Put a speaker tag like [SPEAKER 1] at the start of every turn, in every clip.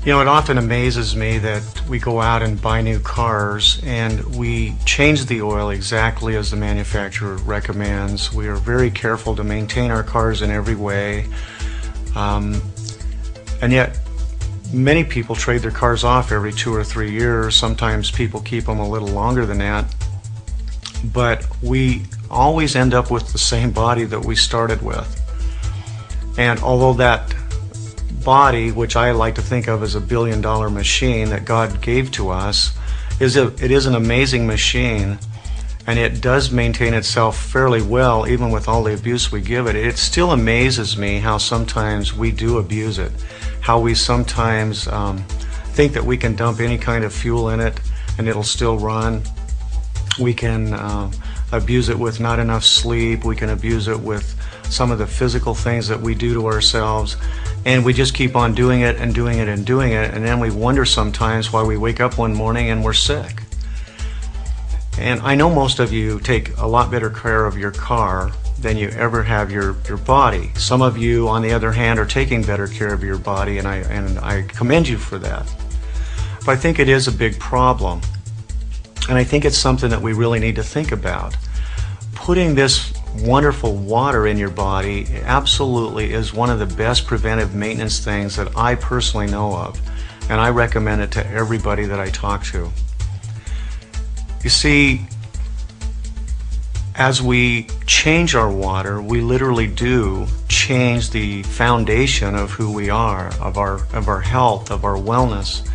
[SPEAKER 1] You know, it often amazes me that we go out and buy new cars and we change the oil exactly as the manufacturer recommends. We are very careful to maintain our cars in every way. And yet, many people trade their cars off every 2 or 3 years. Sometimes people keep them a little longer than that. But we always end up with the same body that we started with. And although that body, which I like to think of as a billion-dollar machine that God gave to us, it is an amazing machine, and it does maintain itself fairly well even with all the abuse we give it. It still amazes me how sometimes we do abuse it, how we sometimes think that we can dump any kind of fuel in it and it'll still run. We can abuse it with not enough sleep. We can abuse it with some of the physical things that we do to ourselves, and we just keep on doing it and doing it and doing it, and then we wonder sometimes why we wake up one morning and we're sick. And I know most of you take a lot better care of your car than you ever have your body. Some of you, on the other hand, are taking better care of your body, and I commend you for that. But I think it is a big problem, and I think it's something that we really need to think about. Putting this wonderful water in your body absolutely is one of the best preventive maintenance things that I personally know of, and I recommend it to everybody that I talk to. You see, as we change our water, we literally do change the foundation of who we are, of our health, of our wellness.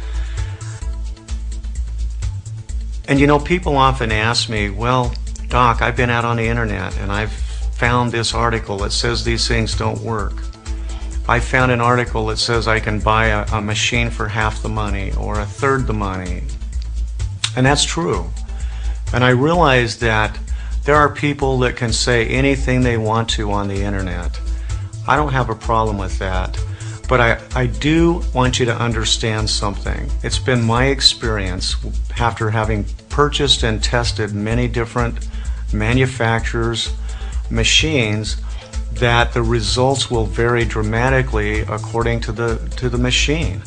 [SPEAKER 1] And you know, people often ask me, well, Doc, I've been out on the internet and I've found this article that says these things don't work. I found an article that says I can buy a machine for half the money or a third the money. And that's true. And I realize that there are people that can say anything they want to on the internet. I don't have a problem with that. But I do want you to understand something. It's been my experience after having purchased and tested many different manufacturers' machines that the results will vary dramatically according to the machine.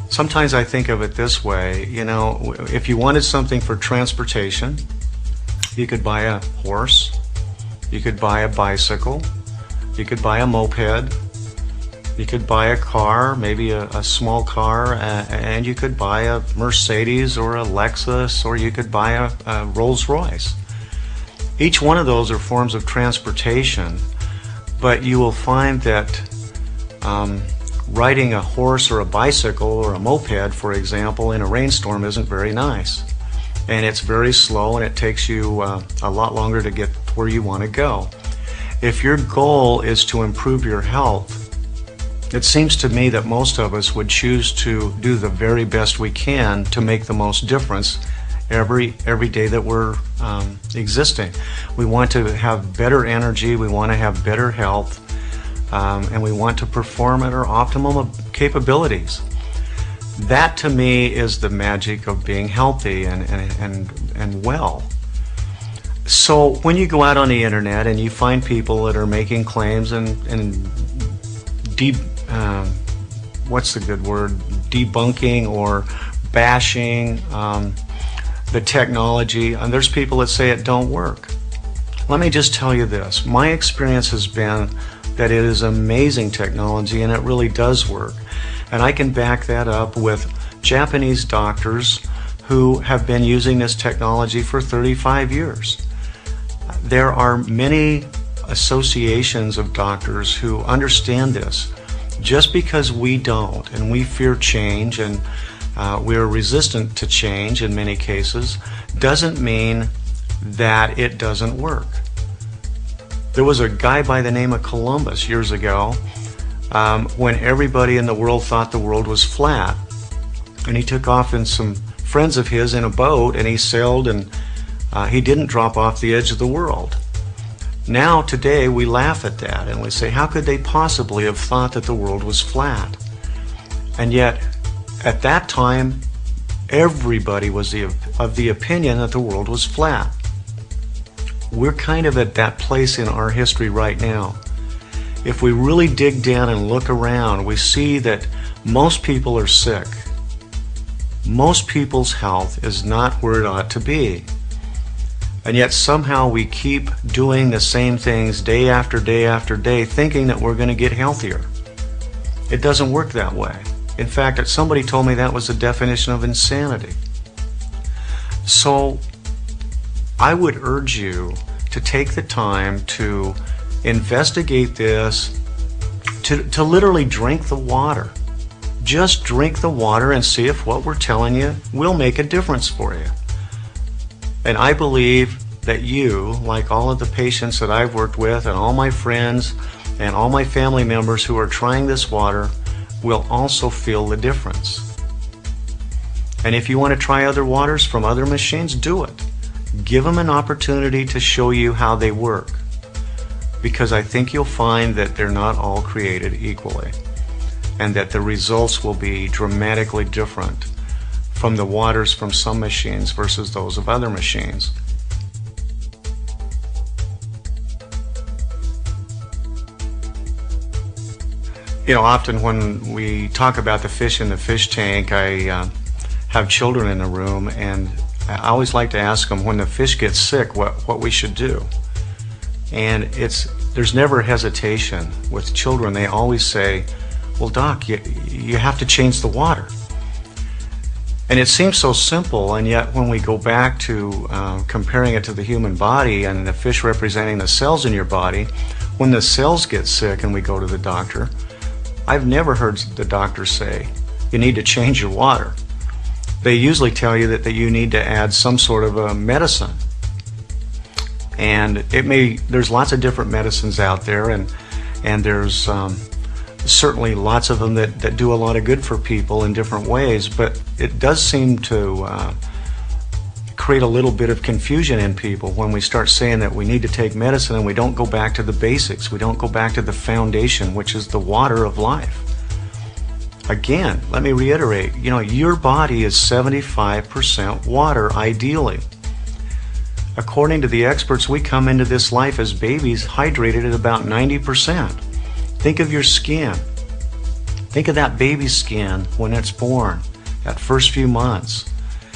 [SPEAKER 1] Sometimes I think of it this way, you know, if you wanted something for transportation, you could buy a horse, you could buy a bicycle, you could buy a moped, you could buy a car, maybe a small car, and you could buy a Mercedes or a Lexus, or you could buy a Rolls Royce. Each one of those are forms of transportation, but you will find that riding a horse or a bicycle or a moped, for example, in a rainstorm isn't very nice. And it's very slow, and it takes you a lot longer to get where you want to go. If your goal is to improve your health, it seems to me that most of us would choose to do the very best we can to make the most difference every day that we're existing. We want to have better energy, we want to have better health, and we want to perform at our optimum capabilities. That to me is the magic of being healthy and well. So when you go out on the internet and you find people that are making claims and what's the good word, debunking or bashing the technology, and there's people that say it don't work. Let me just tell you this. My experience has been that it is amazing technology and it really does work. And I can back that up with Japanese doctors who have been using this technology for 35 years. There are many associations of doctors who understand this. Just because we don't, and we fear change, and we are resistant to change in many cases, doesn't mean that it doesn't work. There was a guy by the name of Columbus years ago when everybody in the world thought the world was flat, and he took off in some friends of his in a boat, and he sailed, and he didn't drop off the edge of the world. Now, today, we laugh at that and we say, how could they possibly have thought that the world was flat? And yet, at that time, everybody was of the opinion that the world was flat. We're kind of at that place in our history right now. if we really dig down and look around, we see that most people are sick. Most people's health is not where it ought to be. And yet somehow we keep doing the same things day after day after day, thinking that we're going to get healthier. It doesn't work that way. In fact, somebody told me that was the definition of insanity. So I would urge you to take the time to investigate this, to literally drink the water. Just drink the water and see if what we're telling you will make a difference for you. And I believe that you, like all of the patients that I've worked with and all my friends and all my family members who are trying this water, will also feel the difference. And if you want to try other waters from other machines, do it. Give them an opportunity to show you how they work, because I think you'll find that they're not all created equally, and that the results will be dramatically different from the waters from some machines versus those of other machines. You know, often when we talk about the fish in the fish tank, I have children in the room, and I always like to ask them, when the fish gets sick, what we should do. And there's never hesitation with children. They always say, well, Doc, you have to change the water. And it seems so simple, and yet when we go back to comparing it to the human body and the fish representing the cells in your body, when the cells get sick and we go to the doctor, I've never heard the doctor say, you need to change your water. They usually tell you that you need to add some sort of a medicine. And there's lots of different medicines out there, and there's certainly lots of them that do a lot of good for people in different ways, but it does seem to create a little bit of confusion in people when we start saying that we need to take medicine and we don't go back to the basics. We don't go back to the foundation, which is the water of life. Again, let me reiterate, your body is 75% water, ideally. According to the experts, we come into this life as babies hydrated at about 90%. Think of your skin. Think of that baby's skin when it's born, that first few months.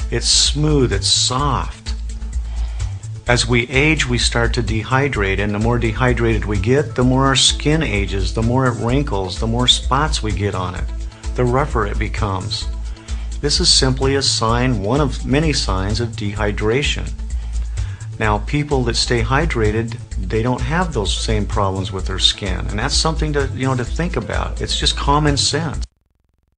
[SPEAKER 1] It's smooth, it's soft. As we age, we start to dehydrate, and the more dehydrated we get, the more our skin ages, the more it wrinkles, the more spots we get on it, the rougher it becomes. This is simply a sign, one of many signs of dehydration. Now, people that stay hydrated, they don't have those same problems with their skin, and that's something to think about. It's just common sense.